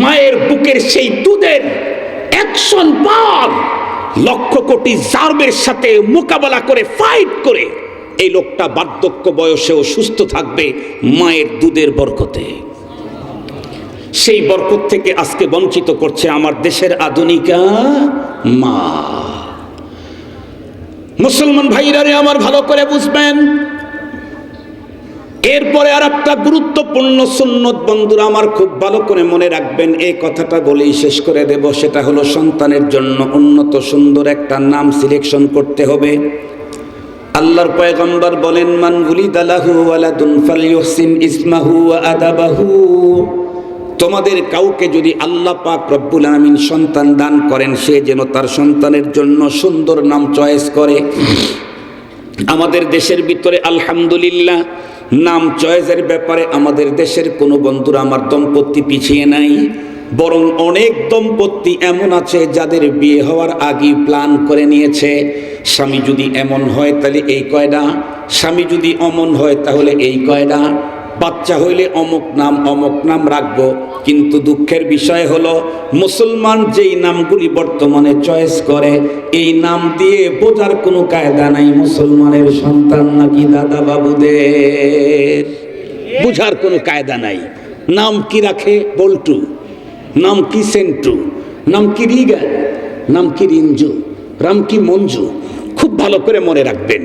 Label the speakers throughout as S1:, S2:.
S1: মায়ের বুকের সেই দুধের 100 বার লক্ষ কোটি জার্মের সাথে মোকাবেলা করে ফাইট করে এই লোকটা বার্ধক্য বয়সেও সুস্থ থাকবে মায়ের দুধের বরকতে। সেই বরকত থেকে আজকে বঞ্চিত করছে আমার দেশের আধুনিকা মা। মুসলমান ভাইরা রে আমার ভালো করে বুঝবেন। এরপরে আর একটা গুরুত্বপূর্ণ সুন্নত বন্ধুরা আমার খুব ভালো করে মনে রাখবেন, এই কথাটা বলেই শেষ করে দেব। সেটা হলো সন্তানের জন্য উন্নত সুন্দর একটা নাম সিলেকশন করতে হবে। আল্লাহর পয়গম্বর বলেন, মান উলিদা লাহু ওয়ালাদুন ফালইউহসিন ইসমাহু ওয়া আদাবাহু। তোমাদের কাউকে যদি আল্লাহ পাক রব্বুল আমিন সন্তান দান করেন, সে যেন তার সন্তানের জন্য সুন্দর নাম চয়েস করে। আমাদের দেশের ভিতরে আলহামদুলিল্লাহ নাম চয়েসের ব্যাপারে আমাদের দেশের কোনো বন্ধুরা আমার দম্পতি পিছিয়ে নাই, বরং অনেক দম্পতি এমন আছে যাদের বিয়ে হওয়ার আগেই প্ল্যান করে নিয়েছে। স্বামী যদি এমন হয় তাহলে এই কয়টা, স্বামী যদি অমন হয় তাহলে এই কয়টা, বাচ্চা হইলে অমুক নাম রাখবো। কিন্তু দুঃখের বিষয় হলো মুসলমান যেই নামগুলি বর্তমানে চয়েস করে, এই নাম দিয়ে বোঝার কোনো কায়দা নাই মুসলমানের সন্তান নাকি দাদা বাবুদের, বোঝার কোনো কায়দা নাই। নাম কি রাখে বল্টু, নাম কি সেন্টু, নাম কি রিগান, নাম কি রিঞ্জু, রাম কি মঞ্জু। খুব ভালো করে মনে রাখবেন,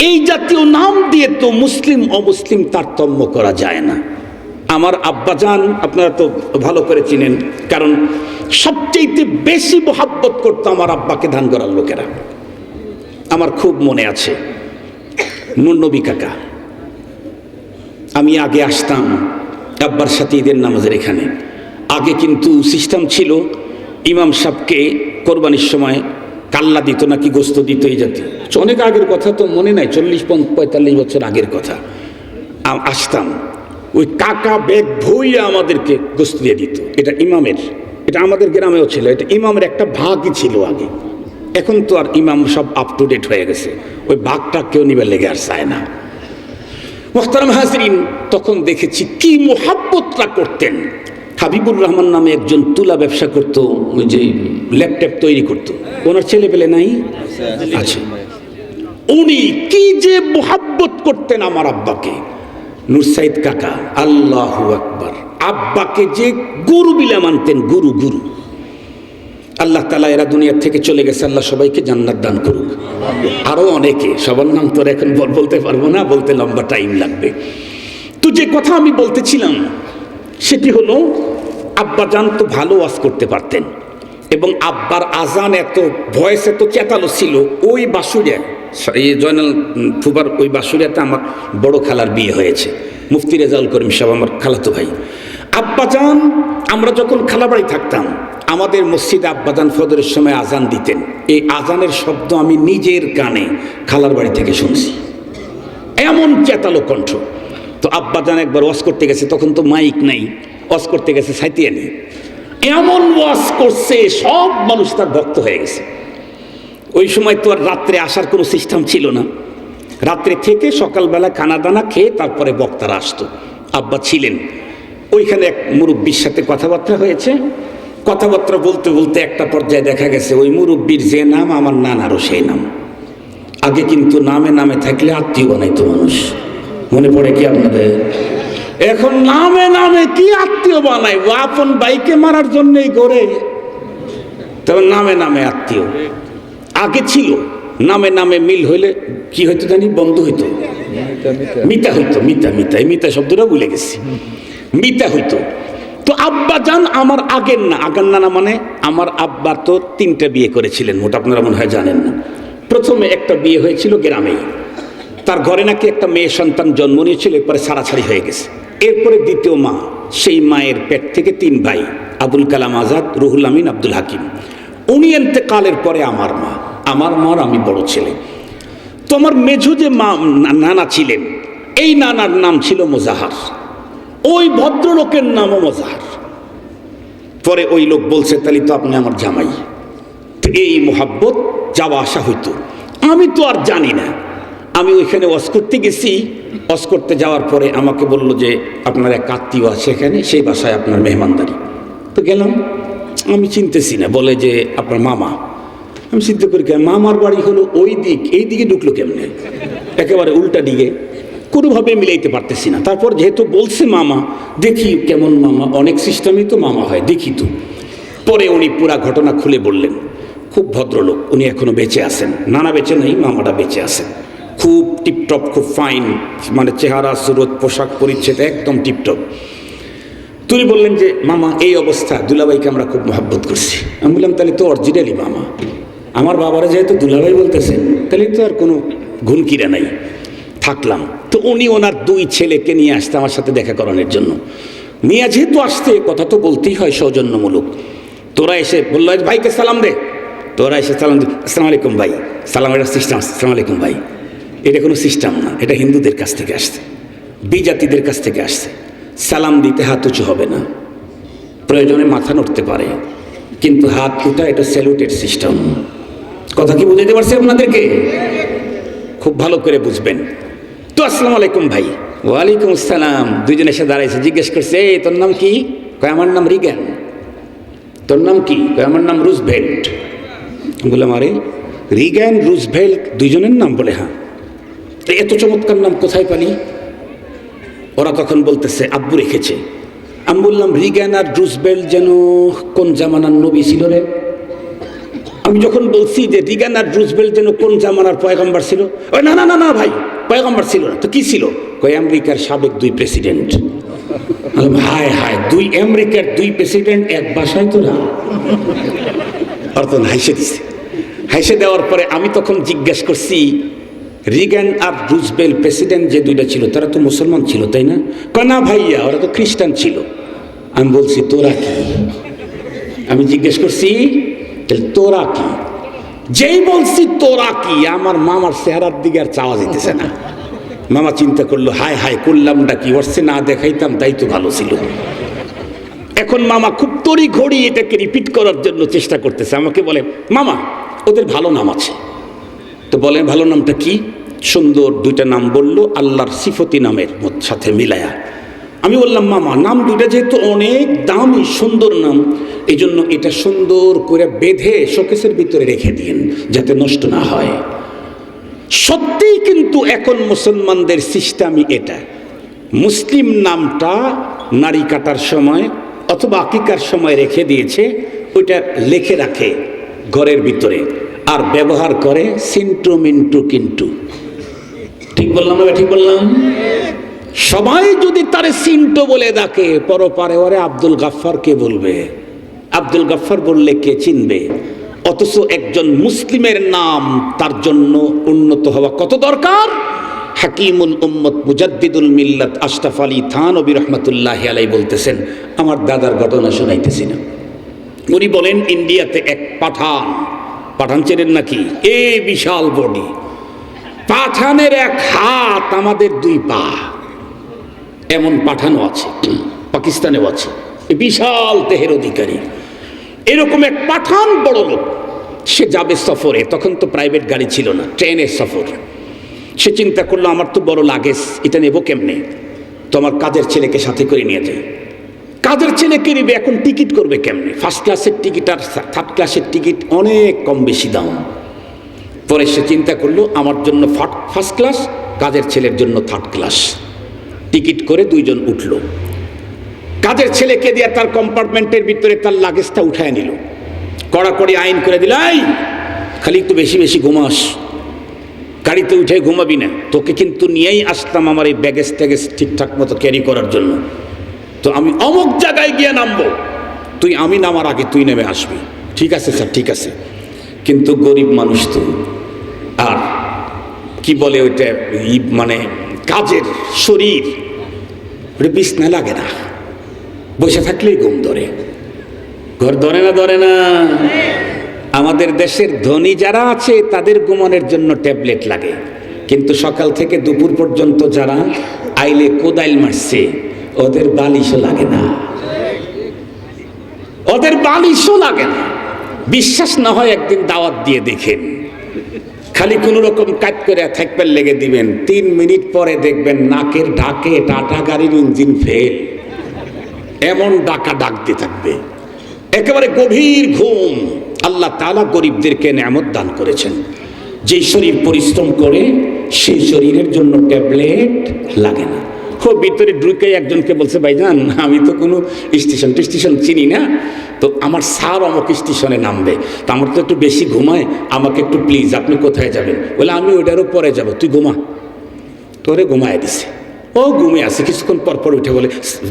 S1: এই জাতীয় নাম দিয়ে তো মুসলিম অমুসলিম তারতম্য করা যায় না। আমার আব্বাজান আপনারা তো ভালো করে চিনেন, কারণ সবচেয়ে বেশি মোহাব্বত করতো আমার আব্বাকে ধান করার লোকেরা। আমার খুব মনে আছে নুর নবী কাকা, আমি আগে আসতাম আব্বার সাথে ঈদের নামাজের এখানে। আগে কিন্তু সিস্টেম ছিল ইমাম সাহেবকে কোরবানির সময় কাল্লা দিত নাকি গোস্ত দিত, এই জাতীয় অনেক আগের কথা, তো মনে নাই, 40-45 বছর আগের কথা। আসতাম, ওই কাকা ব্যাগ ভইয়া আমাদেরকে গোস্ত দিয়ে দিত। এটা ইমামের, এটা আমাদের গ্রামেও ছিল, এটা ইমামের একটা ভাগই ছিল আগে। এখন তো আর ইমাম সব আপ টু ডেট হয়ে গেছে, ওই ভাগটা কেউ নিবার লেগে আর চায় না। মোহতারাম হাজরিন, তখন দেখেছি কি মোহাব্বতটা করতেন। হাবিবুর রহমান নামে একজন তুলা ব্যবসা করতো, ওই যে ল্যাপটপ তৈরি করতো, ওনার ছেলে পেলে নাই আছে। উনি কি যে মোহাব্বত করতেন আমার আব্বাকে, নুরসাইদ কাকা, আল্লাহু আকবার। আব্বাকে যে গুরু বিলা মানতেন, গুরু গুরু। আল্লাহ তাআলা এরা দুনিয়ার থেকে চলে গেছে, আল্লাহ সবাইকে জান্নাত দান করুক। আরো অনেকে, সবার নাম তো এখন বলতে পারবো না, বলতে লম্বা টাইম লাগবে। তো যে কথা আমি বলতেছিলাম সেটি হলো, আব্বা জান তো ভালো ওয়াজ করতে পারতেন, এবং আব্বার আজান এত, ভয়েস এত চেতালো ছিল। ওই বাসুরিয়া, এই জয়নাল ফুবার ওই বাসুরিয়াতে আমার বড় খালার বিয়ে হয়েছে, মুফতি রেজাউল করিম সাহেব আমার খালাতো ভাই। আব্বাজান, আমরা যখন খালাবাড়ি থাকতাম, আমাদের মসজিদে আব্বাজান ফজরের সময় আজান দিতেন। এই আজানের শব্দ আমি নিজের কানে খালার বাড়ি থেকে শুনছি, এমন চেতালো কণ্ঠ। তো আব্বাজান একবার ওয়াজ করতে গেছে, তখন তো মাইক নাই, ওয়াজ করতে গেছে সাইতিয়ানি, এমন ওয়াজ করছে সব মানুষ তার ভক্ত হয়ে গেছে। ওই সময় তো আর রাত্রে আসার কোনো সিস্টেম ছিল না, রাত্রে থেকে সকালবেলা খানা দানা খেয়ে তারপরে বক্তারা আসতো। আব্বা ছিলেন ওইখানে, এক মুরব্বীর সাথে কথাবার্তা হয়েছে। কথাবার্তা বলতে বলতে একটা পর্যায়ে দেখা গেছে ওই মুরব্বীর যে নাম, আমার নানারও সেই নাম। আগে কিন্তু নামে নামে থাকলে আত্মীয় বানাইতো মানুষ, মনে পড়ে কি আপনাদের? এখন নামে নামে কি আত্মীয় বানাই, ও আপন বাইকে মারার জন্যই করে, তবে নামে নামে আত্মীয়। আগে ছিল নামে নামে মিল হইলে কি হইতো জানি, বন্ধু হইতো, মিতা হইতো, মিতা মিতা, এই মিতা শব্দটা ভুলে গেছি, মিতা হইতো। তো আব্বা জান আমার আগের না, আগের না মানে আমার আব্বা তো 3টা বিয়ে করেছিলেন মোট, আপনারা মনে হয় জানেন না। প্রথমে একটা বিয়ে হয়েছিল গ্রামেই, তার ঘরে নাকি একটা মেয়ে সন্তান জন্ম নিয়েছিল, এরপরে ছাড়াছাড়ি হয়ে গেছে। এরপরে দ্বিতীয় মা, সেই মায়ের পেট থেকে 3 ভাই, আবুল কালাম আজাদ, রুহুল আমিন, আব্দুল হাকিম। উনি ইন্তেকালের পরে আমার মা, আমার মার আমি বড় ছেলে। তো আমার মেঝো যে মা নানা ছিলেন, এই নানার নাম ছিল মোজাহার, ওই ভদ্রলোকের নামও মোজাহার। পরে ওই লোক বলছে, তাহলে তো আপনি আমার জামাই। তো এই মোহাব্বত যাওয়া আসা হইতো। আমি তো আর জানি না, আমি ওইখানে ওয়াজ করতে গেছি। ওয়াজ করতে যাওয়ার পরে আমাকে বলল যে আপনার এক আত্মীয় আছে এখানে, সেই বাসায় আপনার মেহমানদারি। তো গেলাম, আমি চিনতেছি না, বলে যে আপনার মামা। আমি চিন্তা করি কেন মামার বাড়ি হলো ওই দিক, এই দিকে ঢুকলো কেমনে, একেবারে উল্টা দিকে, কোনোভাবে মিলাইতে পারতেছি না। তারপর যেহেতু বলছে মামা, দেখি কেমন মামা, অনেক সিস্টেমই তো মামা হয়, দেখি তো। পরে উনি পুরা ঘটনা খুলে বললেন। খুব ভদ্রলোক, উনি এখনো বেঁচে আছেন, নানা বেঁচে নেই, মামাটা বেঁচে আছেন, খুব টিপটপ, খুব ফাইন, মানে চেহারা সুরত পোশাক পরিচ্ছেদ একদম টিপটপ। তিনি বললেন যে মামা এই অবস্থা, দুলাভাইকে আমরা খুব মহব্বত করছি। আমি বললাম তাহলে তো অরিজিনালি মামা, আমার বাবারা যেহেতু দুলাভাই বলতেছেন তাহলে তো আর কোনো ঘুনকিরা নাই। থাকলাম তো উনি ওনার দুই ছেলেকে নিয়ে আসতে আমার সাথে দেখা করানোর জন্য। নিয়ে যেহেতু আসতে, কথা তো বলতেই হয় সৌজন্যমূলক। তোরা এসে বললো ভাইকে সালাম দে, তোরা এসে সালাম দে, আসসালামু আলাইকুম ভাই, সালাম, এটা সিস্টেম, আসসালামু আলাইকুম ভাই। এটা কোনো সিস্টেম না, এটা হিন্দুদের কাছ থেকে আসছে, বিজাতিদের কাছ থেকে আসছে। সালাম দিতে হাত উঁচু হবে না, প্রয়োজনে মাথা নড়তে পারে, কিন্তু হাত উঠা এটা স্যালুটের সিস্টেম। কথা কি বুঝাইতে পারছি আপনাদেরকে? খুব ভালো করে বুঝবেন তো। আসসালামু আলাইকুম ভাই। ওয়ালাইকুম আসসালাম। দুইজন এসে দাঁড়াইছে, জিজ্ঞেস করছে এই তোর নাম কি? কয় আমার নাম রিগ্যান। তোর নাম কি? কয় আমার নাম রুজভেল্ট। বললাম আরে রিগ্যান রুজভেল্ট দুইজনের নাম? বলে হ্যাঁ। এত চমৎকার নাম কোথায় পালি? ওরা তখন বলতেছে আব্বু রেখেছে। আমি বললাম রিগ্যান আর রুজভেল্ট যেন কোন জামানার নবী ছিল রে? আমি যখন বলছি যে রিগ্যান আর রুজভেল্ট যেন কোন জামানার পয়গম্বর ছিল, ওই না না না না ভাই, পয়গম্বর ছিল না তো কি ছিল? কই আমেরিকার সাবেক দুই প্রেসিডেন্ট। হায় হায়, দুই আমেরিকার দুই প্রেসিডেন্ট এক বাসায় তো না। অর্থন হাইসে দিছে। হাইসে দেওয়ার পরে আমি তখন জিজ্ঞেস করছি রিগ্যান আর রুজভেল্ট প্রেসিডেন্ট যে দুইটা ছিল তারা তো মুসলমান ছিল তাই না? কয় না ভাইয়া, ওরা তো খ্রিস্টান ছিল। আমি বলছি তোরা কি? আমি জিজ্ঞেস করছি তোরা কি? যেই বলছি তোরা কি, আমার মামার চেহারার দিকে আর চাওয়া যেতেছে না। মামা চিন্তা করলো হায় হায় করলামটা কি, ওরসে না দেখাইতাম তাই তো ভালো ছিল। এখন মামা খুব তড়ি ঘড়ি এটাকে রিপিট করার জন্য চেষ্টা করতেছে। আমাকে বলে মামা ওদের ভালো নাম আছে। তো বলেন ভালো নামটা কি? সুন্দর দুইটা নাম বললো, আল্লাহর সিফতি নামের সাথে মিলায়া। আমি বললাম মামা নাম দুইটা যেহেতু অনেক দামি সুন্দর নাম, এই জন্য এটা সুন্দর করে বেঁধে শোকেসের ভিতরে রেখে দিন যাতে নষ্ট না হয়। সত্যিই কিন্তু এখন মুসলমানদের সিস্টেমই এটা, মুসলিম নামটা নারী কাটার সময় অথবা আকিকার সময় রেখে দিয়েছে, ওইটা লিখে রাখে ঘরের ভিতরে, আর ব্যবহার করে সিন্টু মিন্টু কিন্টু। ঠিক বললাম না? ঠিক বললাম? সবাই যদি তারে সিন্টু বলে ডাকে, পরপারে ওরে আব্দুল গাফফার কে বলবে? আব্দুল গাফফার বললে কে চিনবে? অথচ একজন মুসলিমের নাম তার জন্য উন্নত হওয়া কত দরকার। হাকিমুল উম্মত মুজাদ্দিদুল মিল্লাত আশরাফ আলী থানভী রহমতুল্লাহ আলাইহি বলতেছেন, আমার দাদার ঘটনা শোনাইতেছি না। উনি বলেন ইন্ডিয়াতে এক পাঠান, পাঠান চেনেন নাকি? এই বিশাল বডি, পাঠানের এক হাত আমাদের দুই পা, এমন পাঠানও আছে, পাকিস্তানেও আছে, বিশাল দেহের অধিকারী। এরকম এক পাঠান বড় লোক, সে যাবে সফরে, তখন তো প্রাইভেট গাড়ি ছিল না, ট্রেনের সফর। সে চিন্তা করলো আমার তো বড় লাগেজ, এটা নেবো কেমনে? তো আমার কাজের ছেলেকে সাথে করে নিয়ে যায়। কাজের ছেলেকে নেবে, এখন টিকিট করবে কেমনে? ফার্স্ট ক্লাসের টিকিট আর থার্ড ক্লাসের টিকিট অনেক কম বেশি দাম। পরে সে চিন্তা করলো আমার জন্য ফার্স্ট ক্লাস, কাজের ছেলের জন্য থার্ড ক্লাস। টিকিট করে দুইজন উঠল। কাজের ছেলেকে দিয়ে তার কম্পার্টমেন্টের ভিতরে তার লাগেজটা উঠায় নিল। কড়াকড়ি আইন করে দিল, এই খালি একটু বেশি বেশি ঘুমাস, গাড়িতে উঠে ঘুমাবি না, তোকে কিন্তু নিয়েই আসলাম আমার এই ব্যাগেজ ট্যাগেজ ঠিকঠাক মতো ক্যারি করার জন্য। তো আমি অমুক জায়গায় গিয়ে নামবো, তুই আমি নামার আগে তুই নেমে আসবি। ঠিক আছে স্যার, ঠিক আছে। কিন্তু গরিব মানুষ তো, আর কি বলে ওইটা, মানে কাজের শরীর, ওটা বিছনা লাগে না, বসে থাকলেই ঘুম ধরে। ঘর ধরে না? ধরে না? আমাদের দেশের ধনী যারা আছে তাদের ঘুমানোর জন্য ট্যাবলেট লাগে, কিন্তু সকাল থেকে দুপুর পর্যন্ত যারা আইলে কোদাইল মারছে ওদের বালিশও লাগে না, ওদের বালিশও লাগে না। বিশ্বাস না হয় একদিন দাওয়াত দিয়ে দেখেন, খালি কোনো রকম কাজ করে থাকবার লেগে দিবেন, 3 মিনিট পরে দেখবেন নাকের ঢাকে টাটা গাড়ির ইঞ্জিন ফেল, এমন ডাকা ডাকতে থাকবে। একেবারে গভীর ঘুম। আল্লাহ তাআলা গরিবদেরকে নেয়ামত দান করেছেন। যে শরীর পরিশ্রম করে সেই শরীরের জন্য ট্যাবলেট লাগে না। ও ভিতরে ঢুকে একজনকে বলছে, ভাইজান আমি তো কোনো স্টেশন চিনি না, তো আমার স্যার আমাকে স্টেশনে নামবে, তো আমার তো একটু বেশি ঘুমায়, আমাকে একটু প্লিজ আপনি কোথায় যাবেন? বলে আমি ওইটারও পরে যাব, তুই ঘুমা। তোরে ঘুমায় দিছে, ও ঘুমিয়ে আছে। কিছুক্ষণ পর উঠে বলে,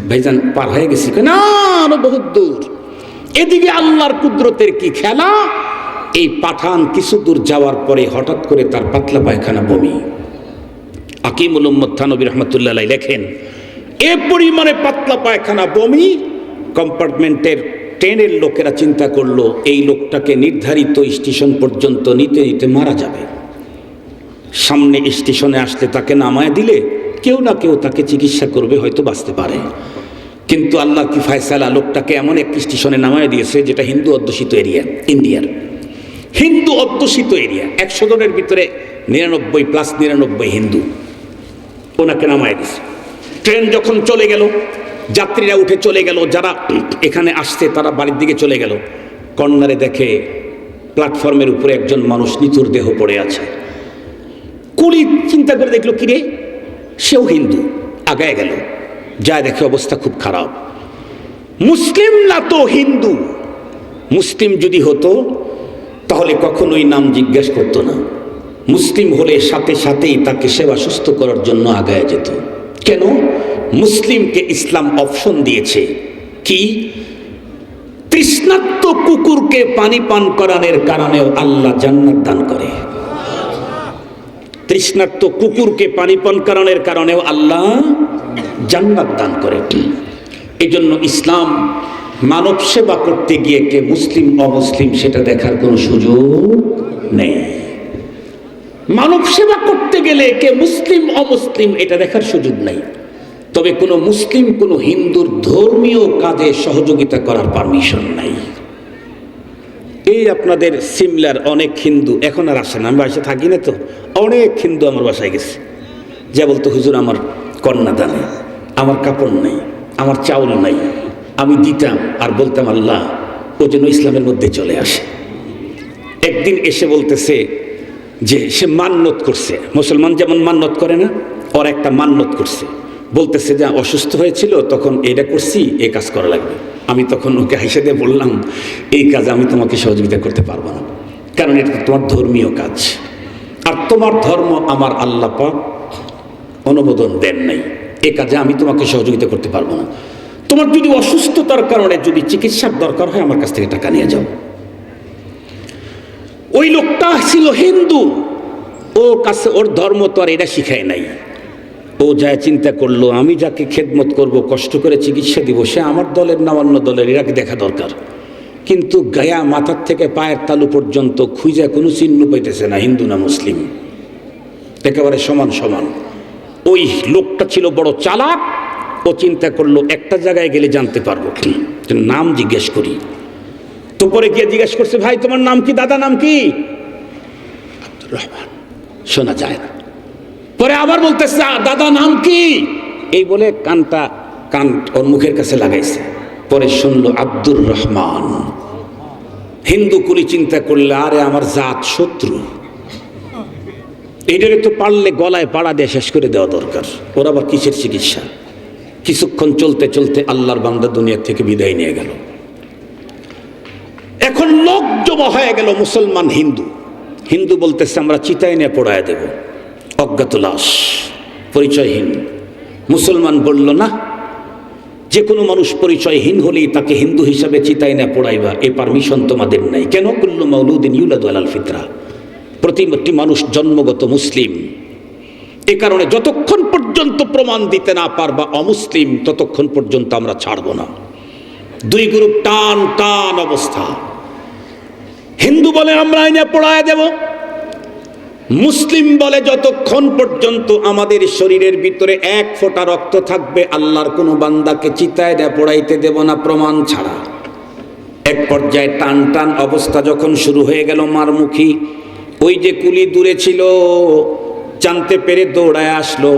S1: ভাইজান পার হয়ে গেছি। না, আরো বহুত দূর। এদিকে আল্লাহর কুদরতের কি খেলা! এই পাঠান কিছু দূর যাওয়ার পরে হঠাৎ করে তার পাতলা পায়খানা বমি। আকিমুল উম্মত থানবী রহমতুল্লাহ আলাইহি লেখেন, এ পরিমাণে পাতলা পায়খানা বমি, কম্পার্টমেন্টের ট্রেনের লোকেরা চিন্তা করলো এই লোকটাকে নির্ধারিত স্টেশন পর্যন্ত নিতে নিতে মারা যাবে। সামনে স্টেশনে আসলে তাকে নামায় দিলে কেউ না কেউ তাকে চিকিৎসা করবে, হয়তো বাঁচতে পারে। কিন্তু আল্লাহ কি ফায়সালা, লোকটাকে এমন এক স্টেশনে নামায় দিয়েছে যেটা হিন্দু অধ্যুষিত এরিয়া, ইন্ডিয়ার হিন্দু অধ্যুষিত এরিয়া। 100 জনের ভিতরে 99+99 হিন্দু। ওনাকে নামায় দিয়েছে। ট্রেন যখন চলে গেল, যাত্রীরা উঠে চলে গেল, যারা এখানে আসছে তারা বাড়ির দিকে চলে গেল। কর্নারে দেখে প্ল্যাটফর্মের উপরে একজন মানুষ নিথুর দেহ পড়ে আছে। কুলি চিন্তা করে দেখলো, কিরে, সেও হিন্দু। আগায় গেল, যা দেখে অবস্থা খুব খারাপ। মুসলিম না তো হিন্দু। মুসলিম যদি হতো তাহলে কখনোই নাম জিজ্ঞেস করতো না। মুসলিম হলে সাথে সাথেই তাকে সেবা সুস্থ করার জন্য আগায় যেত। কেন? মুসলিমকে ইসলাম অপশন দিয়েছে কি, তৃষ্ণার্ত কুকুরকে পানি পান করানোর কারণেও আল্লাহ জান্নাত দান করে। তৃষ্ণার্ত কুকুরকে পানি পান করানোর কারণেও আল্লাহ জান্নাত দান করে। এই জন্য ইসলাম মানব সেবা করতে গিয়ে কে মুসলিম অমুসলিম সেটা দেখার কোনো সুযোগ নেই। মানব সেবা করতে গেলে কে মুসলিম অমুসলিম এটা দেখার সুযোগ নেই। তবে কোনো মুসলিম কোনো হিন্দুর ধর্মীয় কাজে সহযোগিতা করার পারমিশন নাই। এই আপনাদের সিমলার অনেক হিন্দু এখন আর আসে না, আমি বাসায় থাকি না তো, অনেক হিন্দু আমার বাসায় গেছে, যা বলতো, হুজুর আমার কন্যাদান নেই, আমার কাপড় নেই, আমার চাউল নাই, আমি দিতাম আর বলতাম আল্লাহ ও যেন ইসলামের মধ্যে চলে আসে। একদিন এসে বলতেছে যে সে মান্নত করছে, মুসলমান যেমন মান্নত করে না, ওর একটা মান্নত করছে। বলতেছে যে অসুস্থ হয়েছিল তখন এটা করছি, এই কাজ করা লাগবে। আমি তখন ওকে হাসে দিয়ে বললাম, এই কাজ আমি তোমাকে সহযোগিতা করতে পারবো না, কারণ এটা তোমার ধর্মীয় কাজ, আর তোমার ধর্ম আমার আল্লাহ পাক অনুমোদন দেন নাই। এ কাজে আমি তোমাকে সহযোগিতা করতে পারবো না। তোমার যদি অসুস্থতার কারণে যদি চিকিৎসার দরকার হয় আমার কাছ থেকে টাকা নিয়ে যাও। ওই লোকটা ছিল হিন্দু, ও কাছে ওর ধর্ম তো আর এটা শিখায় নাই। ও যা চিন্তা করলো, আমি যাকে খেদমত করব, কষ্ট করে চিকিৎসা দিব, সে আমার দলের না অন্য দলের, এরাকে দেখা দরকার। কিন্তু গায়া মাথার থেকে পায়ের তালু পর্যন্ত খুঁজে কোনো চিহ্ন পাইতেছে না হিন্দু না মুসলিম, একেবারে সমান সমান। ওই লোকটা ছিল বড় চালাক। ও চিন্তা করলো একটা জায়গায় গেলে জানতে পারবো, নাম জিজ্ঞেস করি। তো পরে গিয়ে জিজ্ঞেস করছে, ভাই তোমার নাম কি, দাদা নাম কি? আব্দুর রহমান। শোনা যায় না। পরে আবার বলতেছে, দাদা নাম কি? এই বলে কান ওর মুখের কাছে লাগাইছে। পরে শুনলো আব্দুর রহমান। হিন্দু কুলি চিন্তা করলে, আরে আমার জাত শত্রু, এইটারে তো পারলে গলায় পাড়া দিয়ে শেষ করে দেওয়া দরকার। ওর আবার কিসের চিকিৎসা? কিছুক্ষণ চলতে চলতে আল্লাহর বান্দা দুনিয়া থেকে বিদায় নিয়ে গেল। এখন লোক জমা হয়ে গেল, মুসলমান হিন্দু। হিন্দু বলতেছে আমরা চিতায় নিয়ে পোড়ায় দেব, অজ্ঞাত লাশ, পরিচয়হীন। মুসলমান বলল না, যে কোনো মানুষ পরিচয়হীন হলেই তাকে হিন্দু হিসাবে চিতায় না পোড়াইবা, এ পারমিশন তোমাদের নাই। কেন? কুল্লু মাউলুদিন ইউলাদু আলাল ফিতরা, প্রতিটি মানুষ জন্মগত মুসলিম। এ কারণে যতক্ষণ পর্যন্ত প্রমাণ দিতে না পারবা অমুসলিম, ততক্ষণ পর্যন্ত আমরা ছাড়ব না। দুই গ্রুপ টান টান অবস্থা। হিন্দু বলে আমরা আইনে পোড়ায় দেব, মুসলিম বলে যতক্ষণ পর্যন্ত আমাদের শরীরের ভিতরে এক ফোঁটা রক্ত থাকবে আল্লাহর কোনো বান্দাকে চিতায় দেয়া পোড়াইতে দেব না প্রমাণ ছাড়া। এক পর্যায়ে টান টান অবস্থা যখন শুরু হয়ে গেল মারমুখী, ওই যে কুলি দূরে ছিল জানতে পেরে দৌড়ায় আসলো।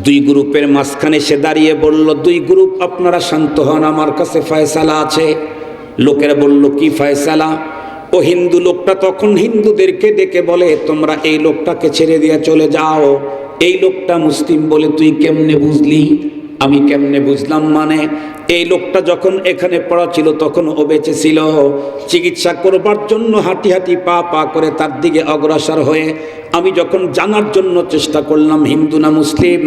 S1: দুই গ্রুপের মাঝখানে সে দাঁড়িয়ে বলল, দুই গ্রুপ আপনারা শান্ত হন, আমার কাছে ফয়সালা আছে। লোকেরা বলল, কি ফয়সালা? ও হিন্দু লোকটা তখন হিন্দুদেরকে ডেকে বলে, তোমরা এই লোকটাকে ছেড়ে দিয়ে চলে যাও। এই লোকটা মুসলিম বলে তুই কেমনে বুঝলি? আমি কেমনে বুঝলাম মানে, এই লোকটা যখন এখানে পড়া ছিল তখন ও বেঁচে ছিল। চিকিৎসা করবার জন্য হাঁটি হাঁটি পা পা করে তার দিকে অগ্রসর হয়ে আমি যখন জানার জন্য চেষ্টা করলাম হিন্দু না মুসলিম,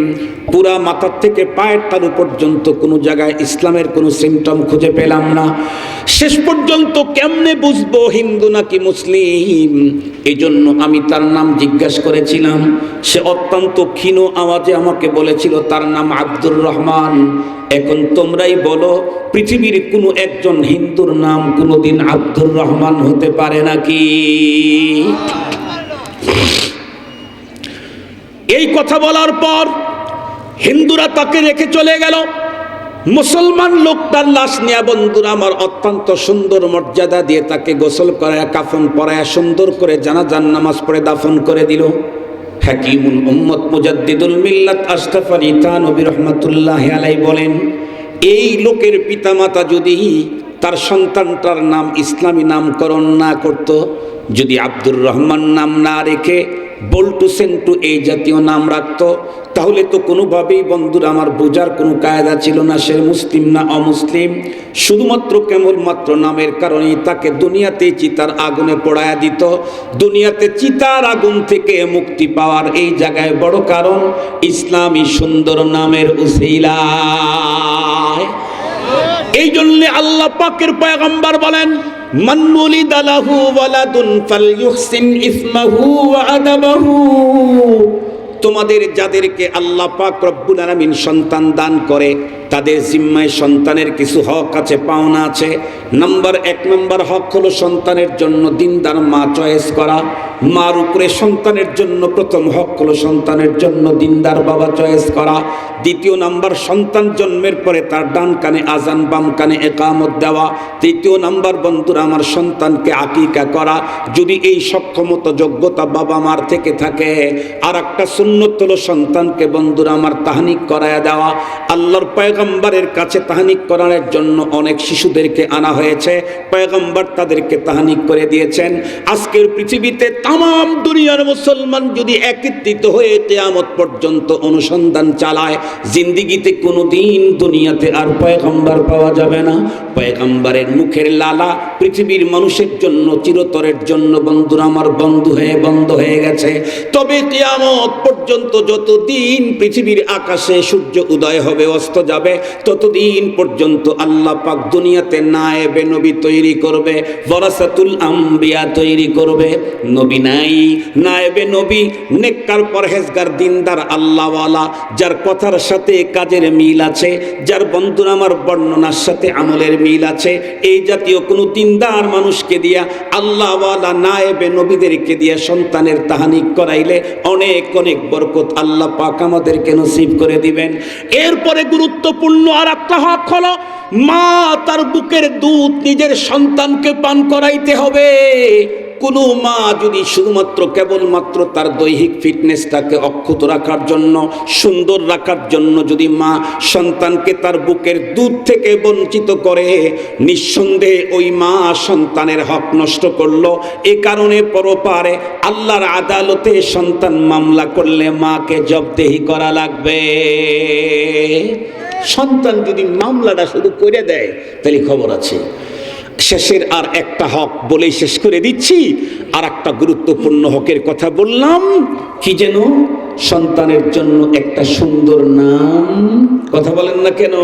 S1: পুরা মাথার থেকে পায়ের তালু পর্যন্ত কোনো জায়গায় ইসলামের কোনো সিমটম খুঁজে পেলাম না। শেষ পর্যন্ত কেমনে বুঝবো হিন্দু নাকি মুসলিম? এই জন্য আমি তার নাম জিজ্ঞাসা করেছিলাম। সে অত্যন্ত ক্ষীণ আওয়াজে আমাকে বলেছিল তার নাম আব্দুর রহমান। এখন তোমরাই বলো, পৃথিবীর কোনো একজন হিন্দুর নাম কোনোদিন আব্দুর রহমান হতে পারে নাকি? এই কথা বলার পর হিন্দুরা তাকে রেখে চলে গেল। মুসলমান লোকটার লাশ নিয়ে বন্ধুরা আমার অত্যন্ত সুন্দর মর্যাদা দিয়ে তাকে গোসল করায় কাফন পরায় সুন্দর করে জানাজার নামাজ পড়ে দাফন করে দিল। হাকিমুল উম্মত মুজাদ্দিদুল মিল্লাত আশরাফ আলী থানভী রাহমাতুল্লাহি আলাইহি বলেন, এই লোকের পিতামাতা যদি তার সন্তানটার নাম ইসলামী নামকরণ না করত, যদি আব্দুর রহমান নাম না রেখে বল্টু সেন্টু এই জাতীয় নাম রাখত, তাহলে তো কোনোভাবেই বন্ধুরা আমার বোঝার কোনো কায়দা ছিল না সে মুসলিম না অমুসলিম। শুধুমাত্র কেবলমাত্র নামের কারণেই তাকে দুনিয়াতে চিতার আগুনে পোড়ায়া দিত। দুনিয়াতে চিতার আগুন থেকে মুক্তি পাওয়ার এই জায়গায় বড় কারণ ইসলামী সুন্দর নামের উসিলায়। এই জন্য আল্লাহ পাকের পয়গম্বর বলেন, মান উলিদা লাহু ওয়ালাদুন ফালইউহসিন ইসমাহু ওয়া আদাবাহু। তোমাদের যাদেরকে আল্লাহ পাক রব্বুল আলামিন সন্তান দান করে তাদের জিম্মায় সন্তানের কিছু হক আছে, পাওনা আছে। এক নম্বর হক হলো সন্তানের জন্য দিনদার মা চয়েস করা। মার উপরে সন্তানের জন্য প্রথম হক হলো সন্তানের জন্য দিনদার বাবা চয়েস করা। দ্বিতীয় নাম্বার, সন্তান জন্মের পরে তার ডান কানে আজান বাম কানে একামত দেওয়া। তৃতীয় নাম্বার বন্ধুরা আমার, সন্তানকে আকিকা করা যদি এই সক্ষমতা যোগ্যতা বাবা মার থেকে থাকে। আর একটা সুন্নত হলো সন্তানকে বন্ধুরা আমার তাহনিক করায়া দেওয়া। আল্লাহর পয়গম্বরের কাছে তাহনিক করানোর জন্য অনেক শিশুদেরকে আনা হয়েছে, পয়গম্বর তাদেরকে তাহনিক করে দিয়েছেন। আজকের পৃথিবীতে তাম দুনিয়ার মুসলমান যদি একত্রিত হয়ে কিয়ামত পর্যন্ত অনুসন্ধান চালায়, জিন্দিগিতে কোনোদিন দুনিয়াতে আর পয়গম্বর পাওয়া যাবে না। পয়গম্বরের মুখের লালা পৃথিবীর মানুষের জন্য চিরতরের জন্য বন্ধুরা আমার বন্ধ হয়ে গেছে। তবে কিয়ামত পর্যন্ত যতদিন পৃথিবীর আকাশে সূর্য উদয় হবে অস্ত যাবে, ততদিন পর্যন্ত আল্লাহ পাক দুনিয়াতে নায়েবে নবী তৈরি করবে, ওয়ারাসাতুল আম্বিয়া তৈরি করবে। নবী নাই, নায়েবে নবী নেককার পরহেজগার দিনদার আল্লাহওয়ালা, যার কথার সাথে কাজের মিল আছে, যার বন্ধুরা আমার বর্ণনার সাথে আমলের মিল আছে। এই জাতীয় কোনো দিনদার মানুষকে দিয়া আল্লাহওয়ালা নায়েবে নবীদেরকে দিয়া সন্তানের তাহানিক করাইলে অনেক অনেক বরকত আল্লাহ পাক আমাদেরকে নসিব করে দিবেন। এরপরে গুরুত্বপূর্ণ আর একটা হক হলো, মা তার বুকের দুধ নিজের সন্তানকে পান করাইতে হবে। কোনো মা যদি শুধুমাত্র কেবলমাত্র তার দৈহিক ফিটনেসটাকে অক্ষুণ্ণ রাখার জন্য, সুন্দর রাখার জন্য যদি মা সন্তানকে তার বুকের দুধ থেকে বঞ্চিত করে, নিঃসন্দেহে ওই মা সন্তানের হক নষ্ট করলো। এ কারণে পরপারে আল্লাহর আদালতে সন্তান মামলা করলে মাকে জবাবদিহি করা লাগবে। সন্তান যদি মামলাটা শুধু করে দেয় তাহলে খবর আছে। শেষের আর একটা হক বলেই শেষ করে দিচ্ছি। আর একটা গুরুত্বপূর্ণ হকের কথা বললাম, কি যেন? সন্তানের জন্য একটা সুন্দর নাম। কথা বলেন না কেন?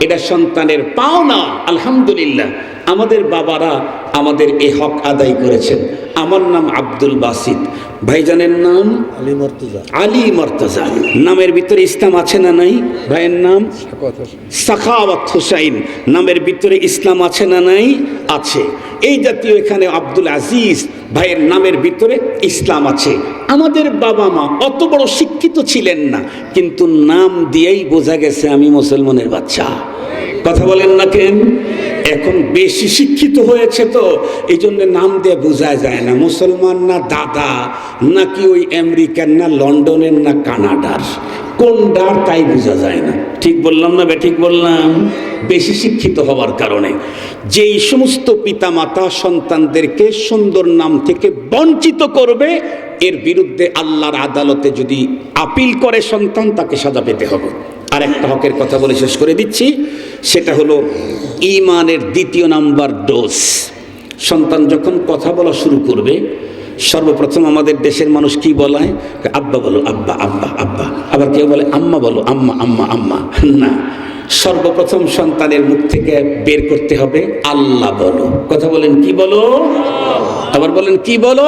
S1: এটা সন্তানের পাওনা। আলহামদুলিল্লাহ আমাদের বাবারা আমাদের এই হক আদায় করেছেন। আমার নাম আব্দুল বাসিত, ভাইজানের নাম আলী মর্তজা। নামের ভিতরে ইসলাম আছে না নাই? ভাইয়ের নাম সাখাওয়াত হোসাইন, নামের ভিতরে ইসলাম আছে না নাই? আছে। এই জাতীয় এখানে আব্দুল আজিজ ভাইয়ের নামের ভিতরে ইসলাম আছে। আমাদের বাবা মা অত বড় শিক্ষিত ছিলেন না, কিন্তু নাম দিয়েই বোঝা গেছে আমি মুসলমানের বাচ্চা। কথা বলেন না কেন? এখন বেশি শিক্ষিত হয়েছে তো এই জন্য নাম দিয়ে বোঝা যায় না মুসলমান না দাদা, নাকি ওই আমেরিকান, না লন্ডনের, না কানাডার। কোনটা তাই বোঝা যায় না। ঠিক বললাম না ঠিক বললাম? বেশি শিক্ষিত হওয়ার কারণে যেই সমস্ত পিতামাতা সন্তানদেরকে সুন্দর নাম থেকে বঞ্চিত করবে, এর বিরুদ্ধে আল্লাহর আদালতে যদি আপিল করে সন্তান, তাকে সাজা পেতে হবে। আর একটা হকের কথা বলে শেষ করে দিচ্ছি, সেটা হলো ঈমানের দ্বিতীয় নাম্বার ডোজ। সন্তান যখন কথা বলা শুরু করবে, সর্বপ্রথম আমাদের দেশের মানুষ কি বলায়? আব্বা বলো, আব্বা আব্বা আব্বা। আবার কেউ বলে আম্মা বলো, আম্মা আম্মা আম্মা। না, সর্বপ্রথম সন্তানের মুখ থেকে বের করতে হবে আল্লাহ বলো। কথা বলেন, কি বলো? আবার বলেন, কি বলো?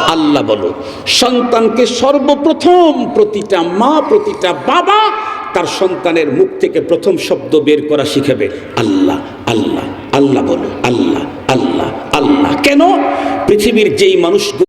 S1: আল্লাহ বলো। সন্তানকে সর্বপ্রথম প্রতিটা মা, প্রতিটা বাবা তার সন্তানের মুখ থেকে প্রথম শব্দ বের করা শিখাবে আল্লাহ আল্লাহ। আল্লাহ বলো, আল্লাহ আল্লাহ আল্লাহ। কেন? পৃথিবীর যেই মানুষ